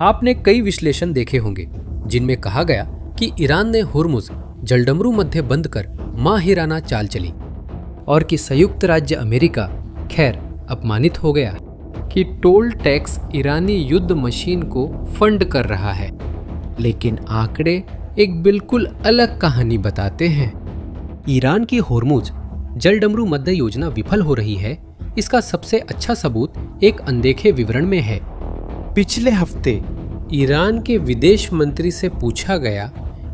आपने कई विश्लेषण देखे होंगे जिनमें कहा गया कि ईरान ने हुर्मुज जलडमरू मध्य बंद कर माहिराना चाल चली और कि संयुक्त राज्य अमेरिका खैर अपमानित हो गया कि टोल टैक्स ईरानी युद्ध मशीन को फंड कर रहा है। लेकिन आंकड़े एक बिल्कुल अलग कहानी बताते हैं। ईरान की हुर्मुज जलडमरू मध्य योजना विफल हो रही है, इसका सबसे अच्छा सबूत एक अनदेखे विवरण में है। पिछले हफ्ते ईरान के विदेश मंत्री से पूछा गया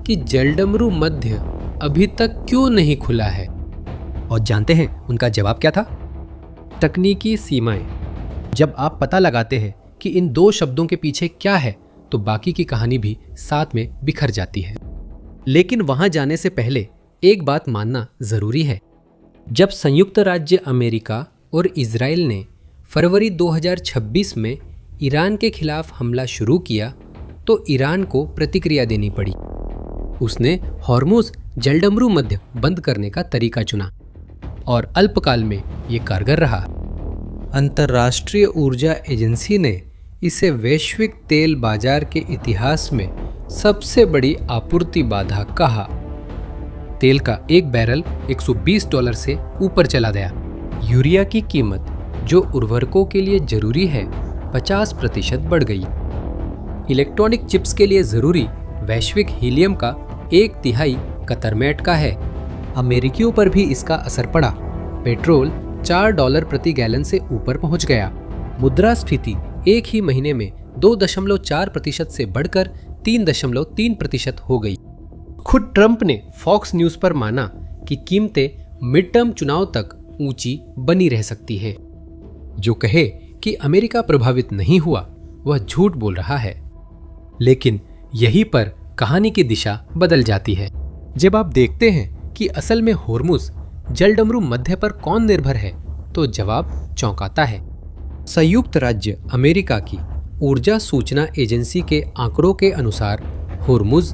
कि जलडमरू मध्य अभी तक क्यों नहीं खुला है, और जानते हैं उनका जवाब क्या था? तकनीकी सीमाएं। जब आप पता लगाते हैं कि इन दो शब्दों के पीछे क्या है तो बाकी की कहानी भी साथ में बिखर जाती है। लेकिन वहां जाने से पहले एक बात मानना जरूरी है। जब संयुक्त राज्य अमेरिका और इजराइल ने फरवरी 2026 में ईरान के खिलाफ हमला शुरू किया तो ईरान को प्रतिक्रिया देनी पड़ी। उसने हॉर्मुज जलडमरू मध्य बंद करने का तरीका चुना और अल्पकाल में ये कारगर रहा। अंतर्राष्ट्रीय ऊर्जा एजेंसी ने इसे वैश्विक तेल बाजार के इतिहास में सबसे बड़ी आपूर्ति बाधा कहा। तेल का एक बैरल $120 से ऊपर चला गया। यूरिया की कीमत जो उर्वरकों के लिए जरूरी है 50% बढ़ गई। इलेक्ट्रॉनिक चिप्स के लिए जरूरी वैश्विक हीलियम का 1/3 कतरमैट का है। अमेरिकियों पर भी इसका असर पड़ा। पेट्रोल $4 प्रति गैलन से ऊपर पहुंच गया। मुद्रास्फीति एक ही महीने में 2.4% से बढ़कर 3.3% हो गई। खुद ट्रंप ने फॉक्स न्यूज पर माना कि कीमतें मिड टर्म चुनाव तक ऊंची बनी रह सकती है। जो कहे कि अमेरिका प्रभावित नहीं हुआ वह झूठ बोल रहा है। लेकिन यहीं पर कहानी की दिशा बदल जाती है जब आप देखते हैं कि असल में हुर्मुज जलडमरू मध्य पर कौन निर्भर है, तो जवाब चौंकाता है। संयुक्त राज्य अमेरिका की ऊर्जा सूचना एजेंसी के आंकड़ों के अनुसार हुर्मुज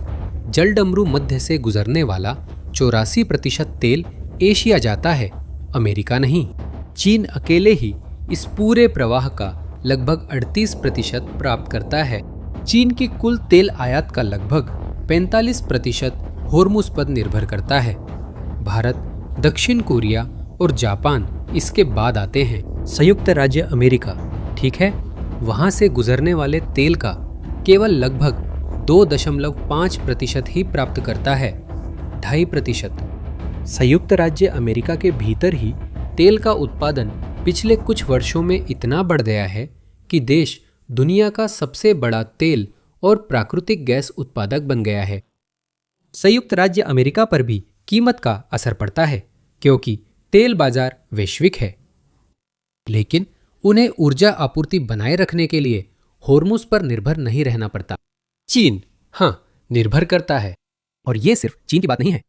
जलडमरू मध्य से गुजरने वाला 84% तेल एशिया जाता है, अमेरिका नहीं। चीन अकेले ही इस पूरे प्रवाह का लगभग 38% प्राप्त करता है। चीन की कुल तेल आयात का लगभग 45% हुर्मुज पर निर्भर करता है। भारत, दक्षिण कोरिया और जापान इसके बाद आते हैं। संयुक्त राज्य अमेरिका, ठीक है, वहां से गुजरने वाले तेल का केवल लगभग 2.5% ही प्राप्त करता है, 2.5%। संयुक्त राज्य अमेरिका के भीतर ही तेल का उत्पादन पिछले कुछ वर्षों में इतना बढ़ गया है कि देश दुनिया का सबसे बड़ा तेल और प्राकृतिक गैस उत्पादक बन गया है। संयुक्त राज्य अमेरिका पर भी कीमत का असर पड़ता है क्योंकि तेल बाजार वैश्विक है। लेकिन उन्हें ऊर्जा आपूर्ति बनाए रखने के लिए होर्मुज पर निर्भर नहीं रहना पड़ता। चीन, हाँ, निर्भर करता है। और ये सिर्फ चीन की बात नहीं है।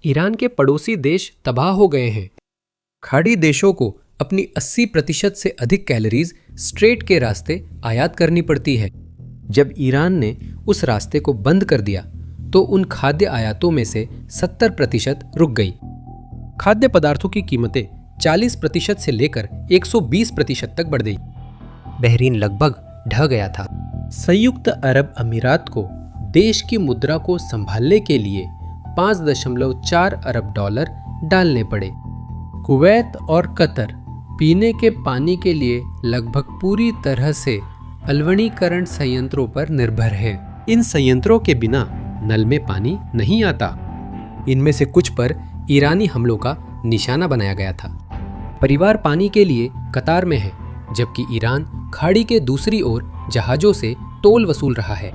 ईरान के पड़ोसी देश तबाह हो गए हैं। खाड़ी देशों को अपनी 80% से अधिक कैलोरीज स्ट्रेट के रास्ते आयात करनी पड़ती है। जब ईरान ने उस रास्ते को बंद कर दिया तो उन खाद्य आयातों में से 70% रुक गई। खाद्य पदार्थों की कीमतें 40% से लेकर 120% तक बढ़ गई। बहरीन लगभग ढह गया था। संयुक्त अरब अमीरात को देश की मुद्रा को संभालने के लिए $5.4 अरब डालने पड़े। कुवैत और कतर पीने के पानी के लिए लगभग पूरी तरह से अलवणीकरण संयंत्रों पर निर्भर है। इन संयंत्रों के बिना नल में पानी नहीं आता। इनमें से कुछ पर ईरानी हमलों का निशाना बनाया गया था। परिवार पानी के लिए कतार में है, जबकि ईरान खाड़ी के दूसरी ओर जहाजों से टोल वसूल रहा है।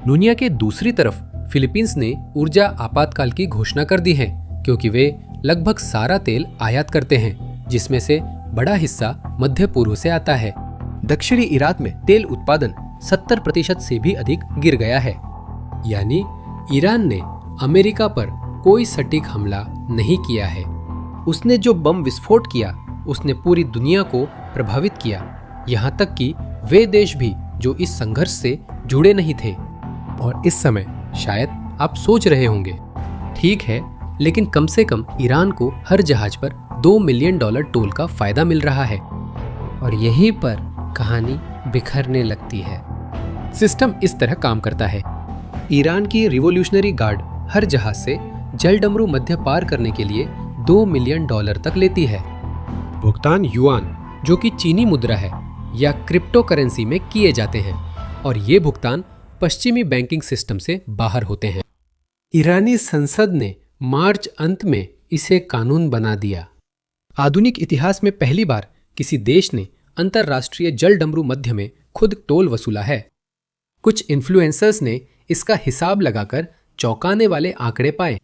दुनिया के दूसरी तरफ फिलीपींस ने ऊर्जा आपातकाल की घोषणा कर दी है क्योंकि वे लगभग सारा तेल आयात करते हैं, जिसमें से बड़ा हिस्सा मध्य पूर्व से आता है। दक्षिणी इराक में तेल उत्पादन 70% से भी अधिक गिर गया है। यानी ईरान ने अमेरिका पर कोई सटीक हमला नहीं किया है। उसने जो बम विस्फोट किया उसने पूरी दुनिया को प्रभावित किया, यहाँ तक कि वे देश भी जो इस संघर्ष से जुड़े नहीं थे। और इस समय शायद आप सोच रहे होंगे, ठीक है, लेकिन कम से कम ईरान को हर जहाज पर $2 मिलियन टोल का फायदा मिल रहा है। और यहीं पर कहानी बिखरने लगती है। सिस्टम इस तरह काम करता है। ईरान की रिवॉल्यूशनरी गार्ड हर जहाज से जलडमरू मध्य पार करने के लिए $2 मिलियन तक लेती है। भुगतान युआन, जो कि चीनी मुद्रा है, या क्रिप्टो करेंसी में किए जाते हैं और ये भुगतान पश्चिमी बैंकिंग सिस्टम से बाहर होते हैं। ईरानी संसद ने मार्च अंत में इसे कानून बना दिया। आधुनिक इतिहास में पहली बार किसी देश ने अंतर्राष्ट्रीय जलडमरू मध्य में खुद टोल वसूला है। कुछ इन्फ्लुएंसर्स ने इसका हिसाब लगाकर चौंकाने वाले आंकड़े पाए।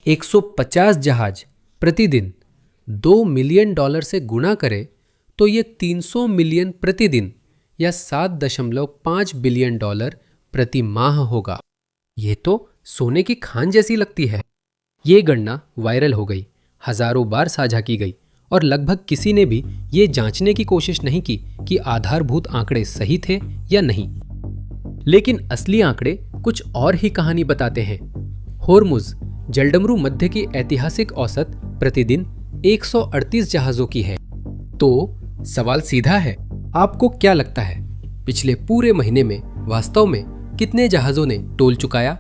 150 जहाज प्रतिदिन $2 मिलियन से गुणा करे तो ये 300 मिलियन प्रतिदिन या $7.5 बिलियन प्रति माह होगा। ये तो सोने की खान जैसी लगती है। ये गणना वायरल हो गई, हजारों बार साझा की गई और लगभग किसी ने भी ये जांचने की कोशिश नहीं की कि आधारभूत आंकड़े सही थे या नहीं। लेकिन असली आंकड़े कुछ और ही कहानी बताते हैं। होर्मुज जलडमरू मध्य की ऐतिहासिक औसत प्रतिदिन 138 जहाजों की है। तो सवाल सीधा है, आपको क्या लगता है पिछले पूरे महीने में वास्तव में कितने जहाजों ने टोल चुकाया?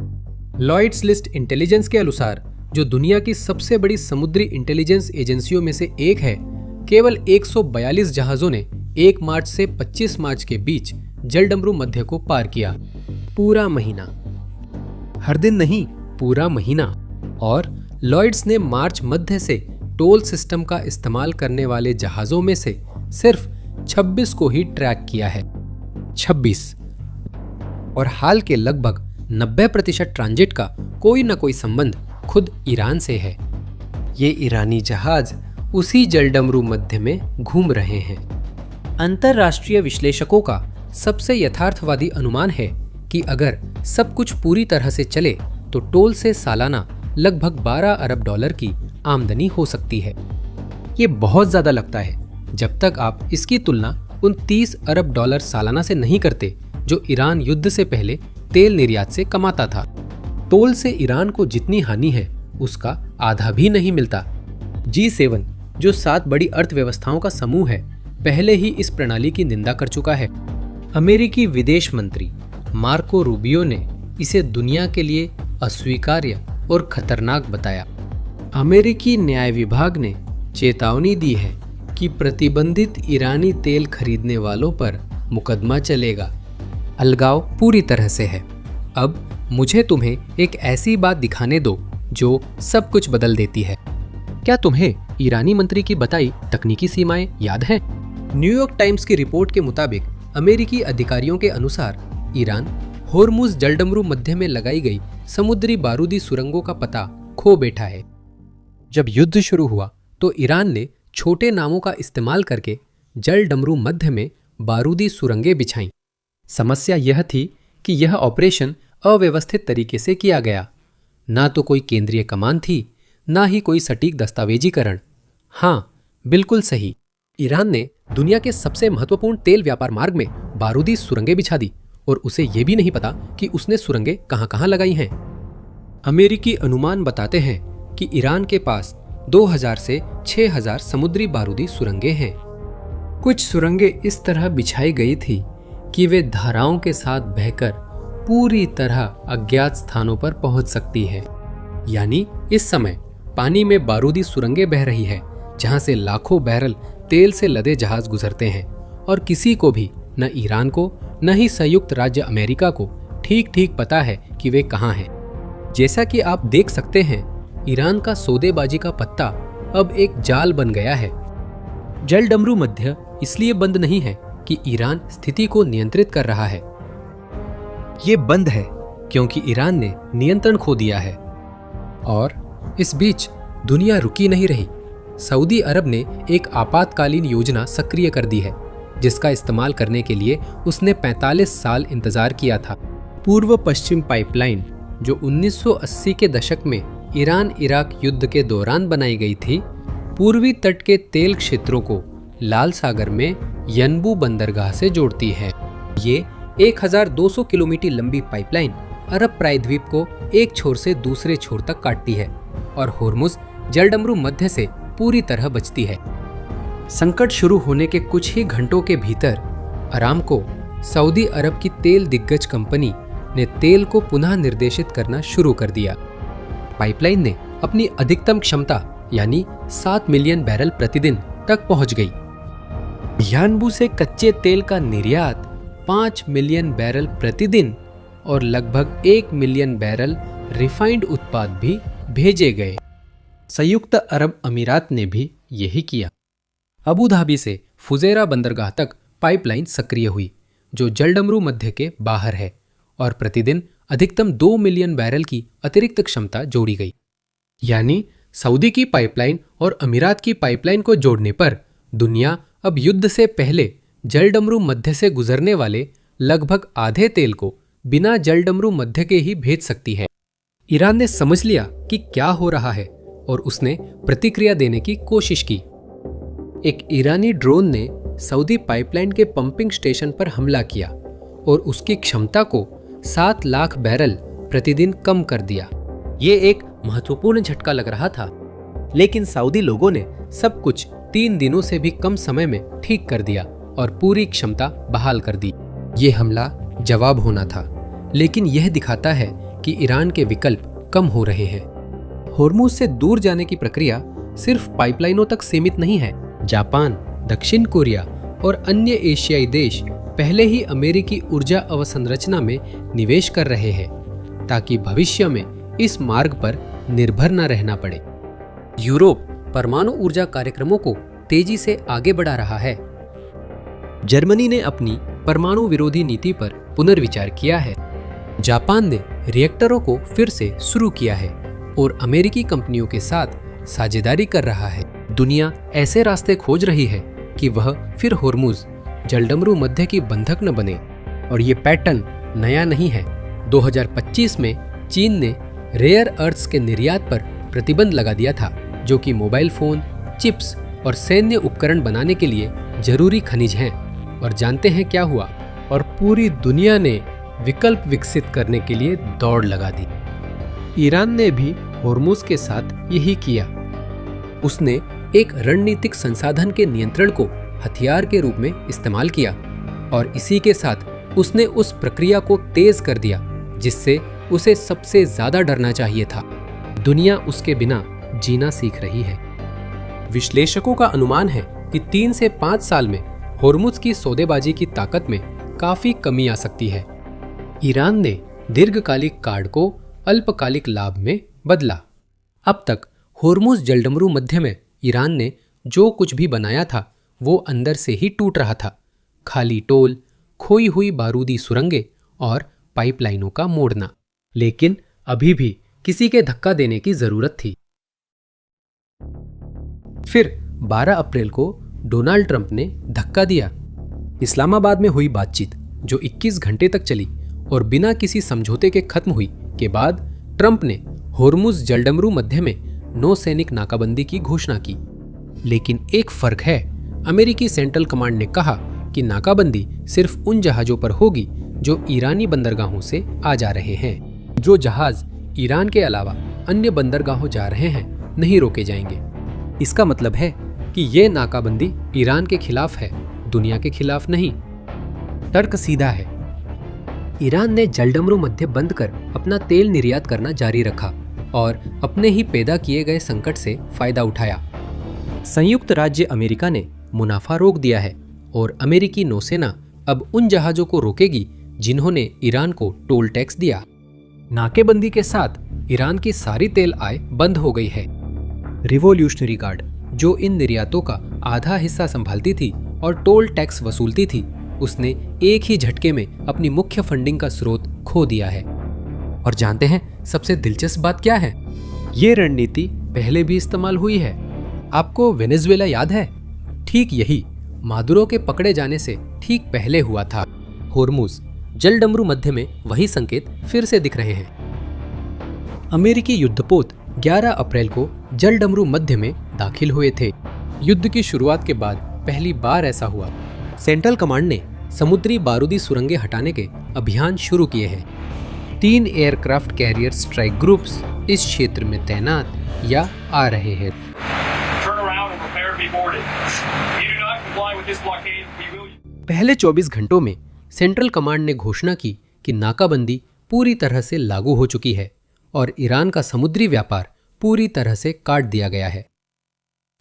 लॉयड्स लिस्ट इंटेलिजेंस के अनुसार, जो दुनिया की सबसे बड़ी समुद्री इंटेलिजेंस एजेंसियों में से एक है, केवल 142 जहाजों ने 1 मार्च से 25 मार्च के बीच जलडमरू मध्य को पार किया। पूरा महीना, हर दिन नहीं, पूरा महीना। और लॉयड्स ने मार्च मध्य से टोल सिस्टम का इस्तेमाल करने वाले जहाजों में से सिर्फ 26 को ही ट्रैक किया है। 26। और हाल के लगभग 90% ट्रांजिट का कोई न कोई संबंध खुद ईरान से है। ये ईरानी जहाज उसी जलडमरू मध्य में घूम रहे हैं। अंतर्राष्ट्रीय विश्लेषकों का सबसे यथार्थवादी अनुमान है कि अगर सब कुछ पूरी तरह से चले तो टोल से सालाना लगभग $12 अरब की आमदनी हो सकती है। ये बहुत ज्यादा लगता है जब तक आप इसकी तुलना उन $30 अरब सालाना से नहीं करते जो ईरान युद्ध से पहले तेल निर्यात से कमाता था। टोल से ईरान को जितनी हानि है उसका आधा भी नहीं मिलता। G7, जो 7 बड़ी अर्थव्यवस्थाओं का समूह है, पहले ही इस प्रणाली की निंदा कर चुका है। अमेरिकी विदेश मंत्री मार्को रूबियो ने इसे दुनिया के लिए अस्वीकार्य और खतरनाक बताया। अमेरिकी न्याय विभाग ने चेतावनी दी है कि प्रतिबंधित ईरानी तेल खरीदने वालों पर मुकदमा चलेगा। अलगाव पूरी तरह से है। अब मुझे तुम्हें एक ऐसी बात दिखाने दो जो सब कुछ बदल देती है। क्या तुम्हें ईरानी मंत्री की बताई तकनीकी सीमाएं याद हैं? न्यूयॉर्क टाइम्स की रिपोर्ट के मुताबिक अमेरिकी अधिकारियों के अनुसार ईरान होर्मुज जलडमरू मध्य में लगाई गई समुद्री बारूदी सुरंगों का पता खो बैठा है। जब युद्ध शुरू हुआ तो ईरान ने छोटे नामों का इस्तेमाल करके जलडमरू मध्य में बारूदी सुरंगें बिछाईं। समस्या यह थी कि यह ऑपरेशन अव्यवस्थित तरीके से किया गया। ना तो कोई केंद्रीय कमान थी, ना ही कोई सटीक दस्तावेजीकरण। हाँ, बिल्कुल सही, ईरान ने दुनिया के सबसे महत्वपूर्ण तेल व्यापार मार्ग में बारूदी सुरंगें बिछा दी और उसे यह भी नहीं पता कि उसने सुरंगें कहां-कहां लगाई हैं। अमेरिकी अनुमान बताते हैं कि ईरान के पास 2000 से 6000 समुद्री बारूदी सुरंगें हैं। कुछ सुरंगें इस तरह बिछाई गई थी कि वे धाराओं के साथ बहकर पूरी तरह अज्ञात स्थानों पर पहुंच सकती है। यानी इस समय पानी में बारूदी सुरंगें बह रही है जहां से लाखों बैरल तेल से लदे जहाज गुजरते हैं और किसी को भी, न ईरान को न ही संयुक्त राज्य अमेरिका को ठीक ठीक पता है कि वे कहां हैं। जैसा कि आप देख सकते हैं, ईरान का सौदेबाजी का पत्ता अब एक जाल बन गया है। जलडमरू मध्य इसलिए बंद नहीं है कि ईरान स्थिति को नियंत्रित कर रहा है। ये बंद है क्योंकि ईरान ने नियंत्रण खो दिया है। और इस बीच दुनिया रुकी नहीं रही। सऊदी अरब ने एक आपातकालीन योजना सक्रिय कर दी है जिसका इस्तेमाल करने के लिए उसने 45 साल इंतजार किया था। पूर्व पश्चिम पाइपलाइन, जो 1980 के दशक में ईरान इराक युद्ध के दौरान बनाई गई थी, पूर्वी तट के तेल क्षेत्रों को लाल सागर में यनबू बंदरगाह से जोड़ती है। ये 1200 किलोमीटर लंबी पाइपलाइन अरब प्रायद्वीप को एक छोर से दूसरे छोर तक काटती है और होर्मुज जलडमरू मध्य से पूरी तरह बचती है। संकट शुरू होने के कुछ ही घंटों के भीतर अरामको सऊदी अरब की तेल दिग्गज कंपनी ने तेल को पुनः निर्देशित करना शुरू कर दिया। पाइपलाइन ने अपनी अधिकतम क्षमता यानी 7 मिलियन बैरल प्रतिदिन तक पहुंच गई। यानबू से कच्चे तेल का निर्यात 5 मिलियन बैरल प्रतिदिन और लगभग 1 मिलियन बैरल रिफाइंड उत्पाद भी भेजे गए। संयुक्त अरब अमीरात ने भी यही किया। अबू धाबी से फुजेरा बंदरगाह तक पाइपलाइन सक्रिय हुई, जो जलडमरू मध्य के बाहर है, और प्रतिदिन अधिकतम 2 मिलियन बैरल की अतिरिक्त क्षमता जोड़ी गई। यानी सऊदी की पाइपलाइन और अमीरात की पाइपलाइन को जोड़ने पर दुनिया अब युद्ध से पहले जलडमरू मध्य से गुजरने वाले लगभग आधे तेल को बिना जलडमरू मध्य के ही भेज सकती है। ईरान ने समझ लिया कि क्या हो रहा है और उसने प्रतिक्रिया देने की कोशिश की। एक ईरानी ड्रोन ने सऊदी पाइपलाइन के पंपिंग स्टेशन पर हमला किया और उसकी क्षमता को 7 लाख बैरल प्रतिदिन कम कर दिया। ये एक महत्वपूर्ण झटका लग रहा था, लेकिन सऊदी लोगों ने सब कुछ 3 दिनों से भी कम समय में ठीक कर दिया और पूरी क्षमता बहाल कर दी। ये हमला जवाब होना था, लेकिन यह दिखाता है कि ईरान के विकल्प कम हो रहे हैं। होर्मुज से दूर जाने की प्रक्रिया सिर्फ पाइपलाइनों तक सीमित नहीं है। जापान, दक्षिण कोरिया और अन्य एशियाई देश पहले ही अमेरिकी ऊर्जा अवसंरचना में निवेश कर रहे हैं, ताकि भविष्य में इस मार्ग पर निर्भर न रहना पड़े। यूरोप परमाणु ऊर्जा कार्यक्रमों को तेजी से आगे बढ़ा रहा है। जर्मनी ने अपनी परमाणु विरोधी नीति पर पुनर्विचार किया है। जापान ने रिएक्टरों को फिर से शुरू किया है और अमेरिकी कंपनियों के साथ साझेदारी कर रहा है। दुनिया ऐसे रास्ते खोज रही है कि वह फिर होर्मुज जलडमरू मध्य की बंधक न बने। और ये पैटर्न नया नहीं है। 2025 में चीन ने रेयर अर्थ्स के निर्यात पर प्रतिबंध लगा दिया था, जो कि मोबाइल फोन, चिप्स और सैन्य उपकरण बनाने के लिए जरूरी खनिज हैं। और जानते हैं क्या हुआ? और पूरी दुनिया ने विकल्प विकसित करने के लिए दौड़ लगा दी। ईरान ने भी होर्मुज के साथ यही किया। उसने एक रणनीतिक संसाधन के नियंत्रण को हथियार के रूप में इस्तेमाल किया और इसी के साथ उसने उस प्रक्रिया को तेज कर दिया जिससे उसे सबसे ज्यादा डरना चाहिए था। दुनिया उसके बिना जीना सीख रही है। विश्लेषकों का अनुमान है कि 3 से 5 साल में होर्मुज की सौदेबाजी की ताकत में काफी कमी आ सकती है। ईरान ने दीर्घकालिक कार्ड को अल्पकालिक लाभ में बदला। अब तक होर्मुज जलडमरू मध्य में ईरान ने जो कुछ भी बनाया था वो अंदर से ही टूट रहा था। खाली टोल, खोई हुई बारूदी सुरंगें और पाइपलाइनों का मोड़ना। लेकिन अभी भी किसी के धक्का देने की जरूरत थी। फिर 12 अप्रैल को डोनाल्ड ट्रंप ने धक्का दिया। इस्लामाबाद में हुई बातचीत जो 21 घंटे तक चली और बिना किसी समझौते के खत्म हुई के बाद ट्रंप ने होर्मुज जलडमरू मध्य में नौसैनिक नाकाबंदी की घोषणा की। लेकिन एक फर्क है। अमेरिकी सेंट्रल कमांड ने कहा कि नाकाबंदी सिर्फ उन जहाजों पर होगी जो ईरानी बंदरगाहों से आ जा रहे हैं। जो जहाज ईरान के अलावा अन्य बंदरगाहों जा रहे हैं नहीं रोके जाएंगे। इसका मतलब है कि ये नाकाबंदी ईरान के खिलाफ है, दुनिया के खिलाफ नहीं। तर्क सीधा है। ईरान ने जलडमरू मध्य बंद कर अपना तेल निर्यात करना जारी रखा और अपने ही पैदा किए गए संकट से फायदा उठाया। संयुक्त राज्य अमेरिका ने मुनाफा रोक दिया है और अमेरिकी नौसेना अब उन जहाजों को रोकेगी जिन्होंने ईरान को टोल टैक्स दिया। नाकेबंदी के साथ ईरान की सारी तेल आय बंद हो गई है। रिवॉल्यूशनरी गार्ड, जो इन निर्यातों का आधा हिस्सा संभालती थी और टोल टैक्स वसूलती थी, उसने एक ही झटके में अपनी मुख्य फंडिंग का स्रोत खो दिया है। और जानते हैं सबसे दिलचस्प बात क्या है? ये रणनीति पहले भी इस्तेमाल हुई है। आपको वेनेजुएला याद है? ठीक यही मादुरो के पकड़े जाने से ठीक पहले हुआ था। होर्मुज जलडमरू मध्य में वही संकेत फिर से दिख रहे हैं। अमेरिकी युद्धपोत 11 अप्रैल को जलडमरू मध्य में दाखिल हुए थे। युद्ध की शुरुआत के बाद पहली बार ऐसा हुआ। सेंट्रल कमांड ने समुद्री बारूदी सुरंगें हटाने के अभियान शुरू किए हैं। 3 एयरक्राफ्ट कैरियर स्ट्राइक ग्रुप्स इस क्षेत्र में तैनात या आ रहे हैं। पहले 24 घंटों में सेंट्रल कमांड ने घोषणा की कि नाकाबंदी पूरी तरह से लागू हो चुकी है और ईरान का समुद्री व्यापार पूरी तरह से काट दिया गया है।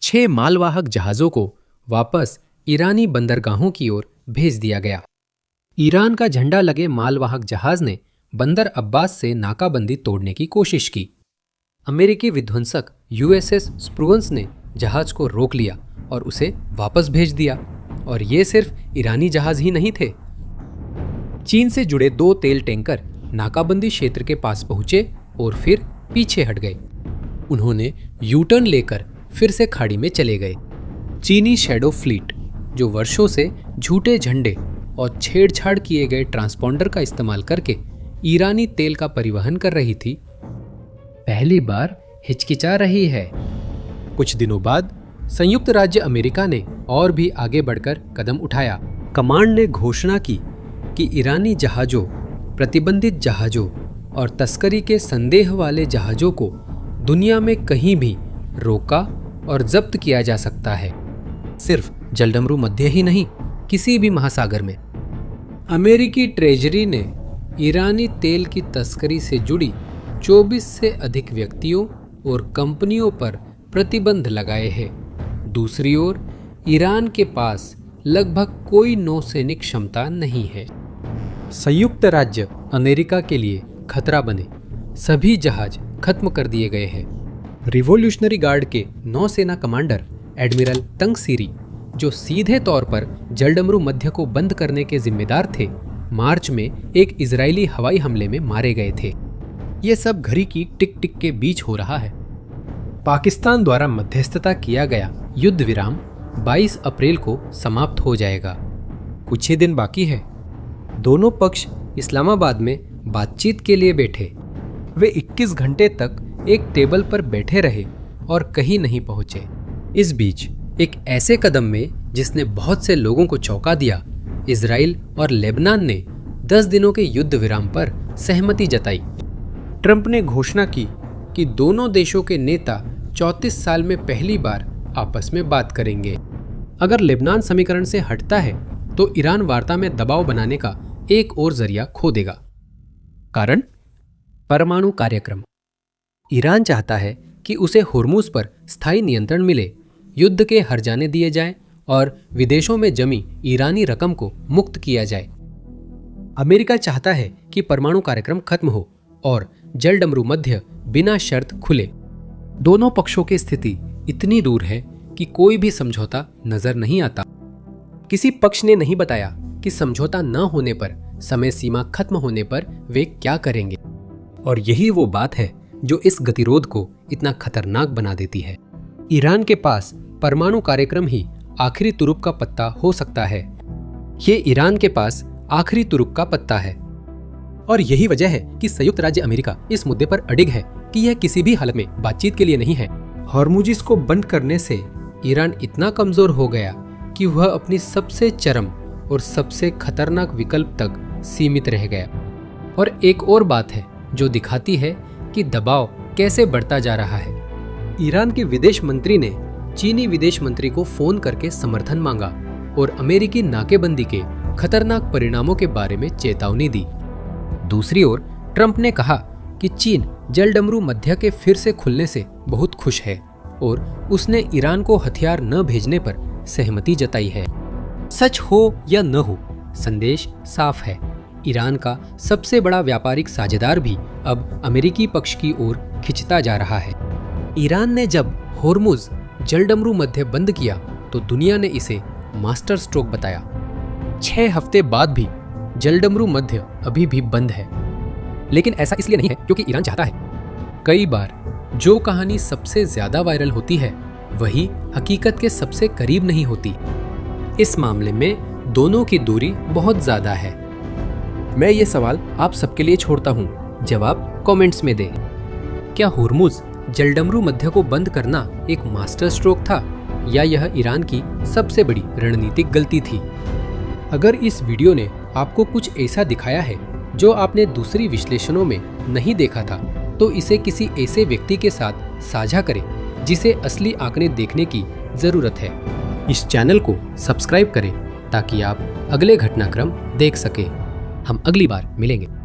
6 मालवाहक जहाज़ों को वापस ईरानी बंदरगाहों की ओर भेज दिया गया। ईरान का झंडा लगे मालवाहक जहाज़ ने बंदर अब्बास से नाकाबंदी तोड़ने की कोशिश की। अमेरिकी विध्वंसक USS स्प्रुअन्स ने जहाज को रोक लिया और उसे वापस भेज दिया। और ये सिर्फ ईरानी जहाज ही नहीं थे। चीन से जुड़े 2 तेल टैंकर नाकाबंदी क्षेत्र के पास पहुंचे और फिर पीछे हट गए। उन्होंने यू टर्न लेकर फिर से खाड़ी में चले गए। चीनी शैडो फ्लीट, जो वर्षों से झूठे झंडे और छेड़छाड़ किए गए ट्रांसपॉन्डर का इस्तेमाल करके ईरानी तेल का परिवहन कर रही थी, पहली बार हिचकिचा रही है। कुछ दिनों बाद संयुक्त राज्य अमेरिका ने और भी आगे बढ़कर कदम उठाया। कमांड ने घोषणा की कि ईरानी जहाज़ों, प्रतिबंधित जहाज़ों और तस्करी के संदेह वाले जहाज़ों को दुनिया में कहीं भी रोका और जब्त किया जा सकता है। सिर्फ जलडमरू मध्य ही नहीं, किसी भी महासागर में। अमेरिकी ट्रेजरी ने ईरानी तेल की तस्करी से जुड़ी 24 से अधिक व्यक्तियों और कंपनियों पर प्रतिबंध लगाए हैं। दूसरी ओर ईरान के पास लगभग कोई नौसैनिक क्षमता नहीं है। संयुक्त राज्य अमेरिका के लिए खतरा बने सभी जहाज खत्म कर दिए गए हैं। रिवॉल्यूशनरी गार्ड के नौसेना कमांडर एडमिरल तंग सीरी, जो सीधे तौर पर जलडमरू मध्य को बंद करने के जिम्मेदार थे, मार्च में एक इजरायली हवाई हमले में मारे गए थे। ये सब घड़ी की टिक टिक के बीच हो रहा है। पाकिस्तान द्वारा मध्यस्थता किया गया युद्ध विराम 22 अप्रैल को समाप्त हो जाएगा। कुछ ही दिन बाकी है। दोनों पक्ष इस्लामाबाद में बातचीत के लिए बैठे। वे 21 घंटे तक एक टेबल पर बैठे रहे और कहीं नहीं पहुंचे। इस बीच एक ऐसे कदम में जिसने बहुत से लोगों को चौंका दिया, इजराइल और लेबनान ने 10 दिनों के युद्ध विराम पर सहमति जताई। ट्रंप ने घोषणा की कि दोनों देशों के नेता 34 साल में पहली बार आपस में बात करेंगे। अगर लेबनान समीकरण से हटता है तो ईरान वार्ता में दबाव बनाने का एक और जरिया खो देगा। कारण परमाणु कार्यक्रम। ईरान चाहता है कि उसे हुर्मुज पर स्थायी नियंत्रण मिले, युद्ध के हर जाने दिए जाए और विदेशों में जमी ईरानी रकम को मुक्त किया जाए। अमेरिका चाहता है कि परमाणु कार्यक्रम खत्म हो और जलडमरू मध्य बिना शर्त खुले। दोनों पक्षों की स्थिति इतनी दूर है कि कोई भी समझौता नजर नहीं आता। किसी पक्ष ने नहीं बताया कि समझौता न होने पर, समय सीमा खत्म होने पर वे क्या करेंगे। और यही वो बात है जो इस गतिरोध को इतना खतरनाक बना देती है। ईरान के पास परमाणु कार्यक्रम ही आखिरी तुरुप का पत्ता हो सकता है। ये ईरान के पास आखिरी तुरुप का पत्ता है और यही वजह है कि संयुक्त राज्य अमेरिका इस मुद्दे पर अडिग है कि यह किसी भी हालत में बातचीत के लिए नहीं है। हॉर्मुजिस को बंद करने से ईरान इतना कमजोर हो गया कि वह अपनी सबसे चरम और सबसे खतरनाक विकल्प तक सीमित रह गया। और एक और बात है जो दिखाती है कि दबाव कैसे बढ़ता जा रहा है। ईरान के विदेश मंत्री ने चीनी विदेश मंत्री को फोन करके समर्थन मांगा और अमेरिकी नाकेबंदी के खतरनाक परिणामों के बारे में चेतावनी दी। दूसरी ओर ट्रंप ने कहा कि चीन जलडमरू मध्य के फिर से खुलने से बहुत खुश है और उसने ईरान को हथियार न भेजने पर सहमति जताई है। सच हो या न हो, संदेश साफ है। ईरान का सबसे बड़ा व्यापारिक साझेदार भी अब अमेरिकी पक्ष की ओर खिंचता जा रहा है। ईरान ने जब होर्मुज जलडमरू मध्य बंद किया तो दुनिया ने इसे मास्टर स्ट्रोक बताया। 6 हफ्ते बाद भी जलडमरू मध्य अभी भी बंद है, लेकिन ऐसा इसलिए नहीं है क्योंकि ईरान चाहता है। कई बार जो कहानी सबसे ज्यादा वायरल होती है वही हकीकत के सबसे करीब नहीं होती। इस मामले में दोनों की दूरी बहुत ज्यादा है। मैं ये सवाल आप सबके लिए छोड़ता हूँ, जवाब कमेंट्स में दें। क्या होर्मुज जलडमरू मध्य को बंद करना एक मास्टर स्ट्रोक था या यह ईरान की सबसे बड़ी रणनीतिक गलती थी? अगर इस वीडियो ने आपको कुछ ऐसा दिखाया है जो आपने दूसरी विश्लेषणों में नहीं देखा था, तो इसे किसी ऐसे व्यक्ति के साथ साझा करें जिसे असली आंकड़े देखने की जरूरत है। इस चैनल को सब्सक्राइब करें ताकि आप अगले घटनाक्रम देख सकें। हम अगली बार मिलेंगे।